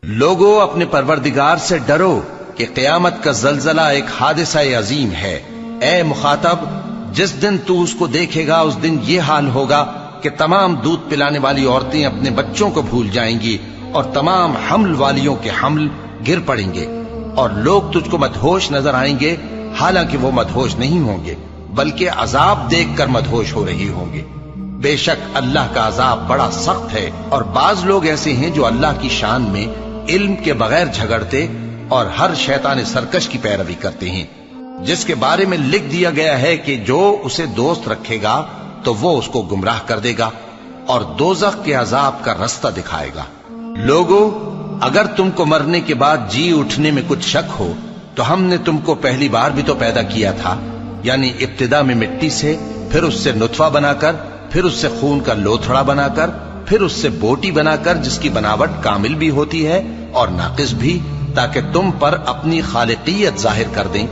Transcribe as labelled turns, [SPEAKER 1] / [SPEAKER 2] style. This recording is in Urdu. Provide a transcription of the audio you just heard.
[SPEAKER 1] لوگوں اپنے پروردگار سے ڈرو کہ قیامت کا زلزلہ ایک حادثہ عظیم ہے۔ اے مخاطب، جس دن تو اس کو دیکھے گا اس دن یہ حال ہوگا کہ تمام دودھ پلانے والی عورتیں اپنے بچوں کو بھول جائیں گی اور تمام حمل والیوں کے حمل گر پڑیں گے، اور لوگ تجھ کو مدہوش نظر آئیں گے، حالانکہ وہ مدہوش نہیں ہوں گے بلکہ عذاب دیکھ کر مدہوش ہو رہی ہوں گے۔ بے شک اللہ کا عذاب بڑا سخت ہے، اور بعض لوگ ایسے ہیں جو اللہ کی شان میں علم کے بغیر جھگڑتے اور ہر شیطان سرکش کی پیروی کرتے ہیں، جس کے بارے میں لکھ دیا گیا ہے کہ جو اسے دوست رکھے گا تو وہ اس کو گمراہ کر دے گا اور دوزخ کے عذاب کا رستہ دکھائے گا۔ لوگو، اگر تم کو مرنے کے بعد جی اٹھنے میں کچھ شک ہو تو ہم نے تم کو پہلی بار بھی تو پیدا کیا تھا، یعنی ابتدا میں مٹی سے، پھر اس سے نطفہ بنا کر، پھر اس سے خون کا لوتھڑا بنا کر، پھر اس سے بوٹی بنا کر جس کی بناوٹ کامل بھی ہوتی ہے اور ناقص بھی، تاکہ تم پر اپنی خالقیت ظاہر کر دیں